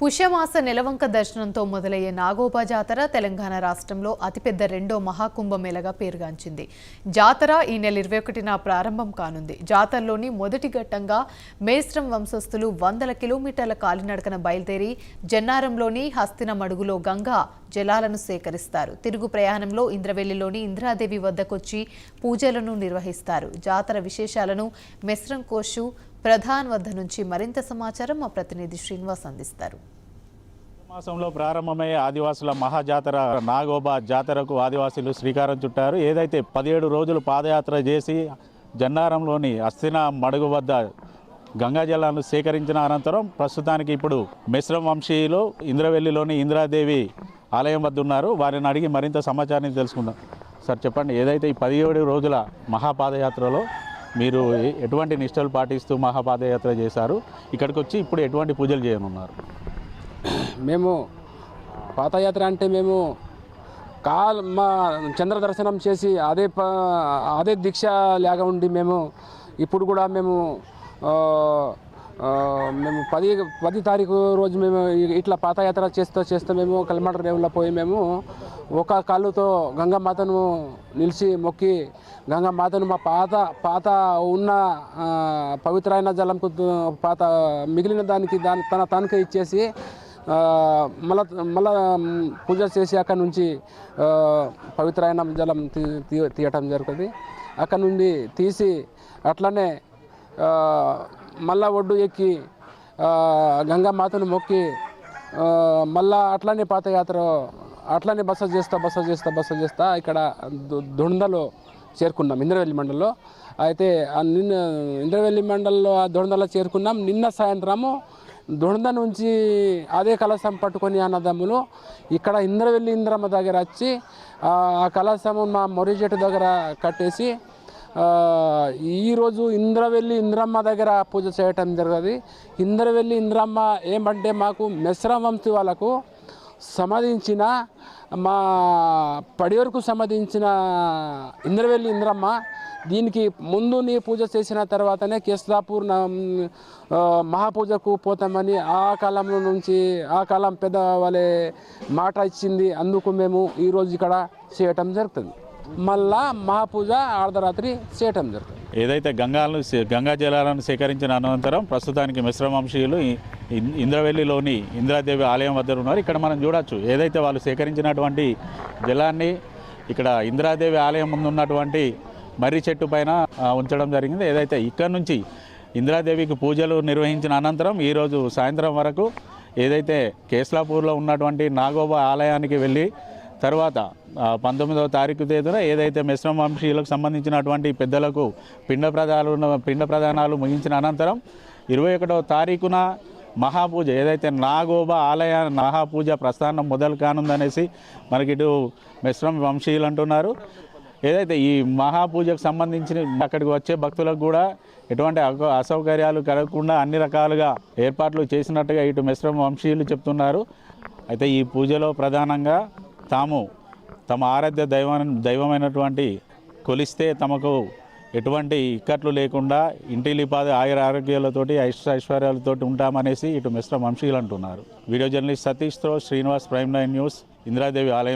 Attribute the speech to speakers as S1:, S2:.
S1: పుష్యమాస నెలవంక దర్శనంతో మొదలయ్యే నాగోబా జాతర తెలంగాణ రాష్ట్రంలో అతిపెద్ద రెండో మహాకుంభమేళగా పేరుగాంచింది. జాతర ఈ నెల 21న ప్రారంభం కానుంది. జాతరలోని మొదటి ఘట్టంగా మేస్రం వంశస్థులు వందల కిలోమీటర్ల కాలినడకన బయలుదేరి జన్నారంలోని హస్తినమడుగులో గంగా జలాలను సేకరిస్తారు. తిరుగు ప్రయాణంలో ఇంద్రవెల్లిలోని ఇంద్రాదేవి వద్దకొచ్చి పూజలను నిర్వహిస్తారు. జాతర విశేషాలను మెస్రం కోషు ప్రధాన్ వద్ద నుంచి మరింత సమాచారం మా ప్రతినిధి శ్రీనివాస్ అందిస్తారు.
S2: మాసంలో ప్రారంభమయ్యే ఆదివాసుల మహాజాతర నాగోబా జాతరకు ఆదివాసులు శ్రీకారం చుట్టారు. ఏదైతే 17 రోజులు పాదయాత్ర చేసి జన్నారంలోని అస్థిన మడుగు వద్ద గంగా జలాలను సేకరించిన అనంతరం ప్రస్తుతానికి ఇప్పుడు మెస్రం వంశీయులు ఇంద్రవెల్లిలోని ఇంద్రాదేవి ఆలయం వద్ద ఉన్నారు. వారిని అడిగి మరింత సమాచారాన్ని తెలుసుకుందాం. సార్ చెప్పండి, ఏదైతే ఈ 17 రోజుల మహాపాదయాత్రలో మీరు ఎటువంటి నిష్టలు పాటిస్తూ మహాపాదయాత్ర చేశారు, ఇక్కడికి వచ్చి ఇప్పుడు ఎటువంటి పూజలు చేయనున్నారు?
S3: మేము పాదయాత్ర అంటే మేము మా చంద్ర దర్శనం చేసి అదే దీక్ష లాగా ఉండి మేము ఇప్పుడు కూడా మేము 10 తారీఖు రోజు మేము ఇట్లా పాదయాత్ర చేస్తూ మేము కల్మట రేవులో పోయి మేము ఒక కాళ్ళుతో గంగామాతను నిలిచి మొక్కి గంగామాతను మా పాత ఉన్న పవిత్రమైన జలంకు మిగిలిన దానికి తనకే ఇచ్చేసి మళ్ళా పూజ చేసి అక్కడ నుంచి పవిత్రమైన జలం తీయటం జరుగుతుంది. అక్కడ నుండి తీసి అట్లనే మళ్ళా ఒడ్డు ఎక్కి గంగామాతను మొక్కి మళ్ళా అట్లనే పాదయాత్ర అట్లనే బస చేస్తా ఇక్కడ దొండలో చేరుకున్నాం. ఇంద్రవెల్లి మండలంలో అయితే నిన్న ఇంద్రవెల్లి మండలంలో ఆ దొండలో చేరుకున్నాం. నిన్న సాయంత్రము దొండ నుంచి అదే కలశం పట్టుకొని అన్నదమ్ములు ఇక్కడ ఇంద్రవెల్లి ఇంద్రమ్మ దగ్గర వచ్చి ఆ కలశము మా మొర్రి చెట్టు దగ్గర కట్టేసి ఈరోజు ఇంద్రవెల్లి ఇంద్రమ్మ దగ్గర పూజ చేయటం జరుగుతుంది. ఇంద్రవెల్లి ఇంద్రమ్మ ఏమంటే మాకు మెస్రం వంశీ వాళ్ళకు సంబంధించిన మా పడివరకు సంబంధించిన ఇంద్రవెల్లి ఇంద్రమ్మ. దీనికి ముందు నీ పూజ చేసిన తర్వాతనే కేస్లాపూర్ మహాపూజకు పోతామని ఆ కాలంలో నుంచి ఆ కాలం పెద్ద వాళ్ళే మాట ఇచ్చింది. అందుకు మేము ఈరోజు ఇక్కడ చేయటం జరుగుతుంది. మళ్ళా మహాపూజ అర్ధరాత్రి చేయటం జరుగుతుంది.
S2: ఏదైతే గంగా జలాలను సేకరించిన అనంతరం ప్రస్తుతానికి మిశ్రమ వంశీయులు ఇంద్రవెల్లిలోని ఇంద్రాదేవి ఆలయం వద్ద ఉన్నారు. ఇక్కడ మనం చూడొచ్చు, ఏదైతే వాళ్ళు సేకరించినటువంటి జలాన్ని ఇక్కడ ఇంద్రాదేవి ఆలయం ముందు ఉన్నటువంటి మర్రి చెట్టు పైన ఉంచడం జరిగింది. ఏదైతే ఇక్కడ నుంచి ఇంద్రాదేవికి పూజలు నిర్వహించిన అనంతరం ఈరోజు సాయంత్రం వరకు ఏదైతే కేస్లాపూర్లో ఉన్నటువంటి నాగోబా ఆలయానికి వెళ్ళి తర్వాత 19వ తారీఖు తేదీన ఏదైతే మిశ్రమ వంశీయులకు సంబంధించినటువంటి పెద్దలకు పిండ ప్రదానాలు ముగించిన అనంతరం 21వ తారీఖున మహాపూజ ఏదైతే నాగోబా ఆలయ మహాపూజ ప్రస్థానం మొదలు కానుందనేసి మనకి ఇటు మిశ్రమ వంశీయులు అంటున్నారు. ఏదైతే ఈ మహాపూజకు సంబంధించిన అక్కడికి వచ్చే భక్తులకు కూడా ఎటువంటి అసౌకర్యాలు కలగకుండా అన్ని రకాలుగా ఏర్పాట్లు చేసినట్టుగా ఇటు మిశ్రమ వంశీయులు చెప్తున్నారు. అయితే ఈ పూజలో ప్రధానంగా తమ ఆరాధ్య దైవమైనటువంటి కొలిస్తే తమకు ఎటువంటి ఇక్కట్లు లేకుండా ఇంటిలిపాది ఆరోగ్యాలతోటి ఐశ్వర్యాలతోటి ఉంటామనేసి ఇటు మిశ్రమ వంశీయులు అంటున్నారు. వీడియో జర్నలిస్ట్ సతీష్తో శ్రీనివాస్, ప్రైమ్ 9 న్యూస్, ఇంద్రాదేవి ఆలయం.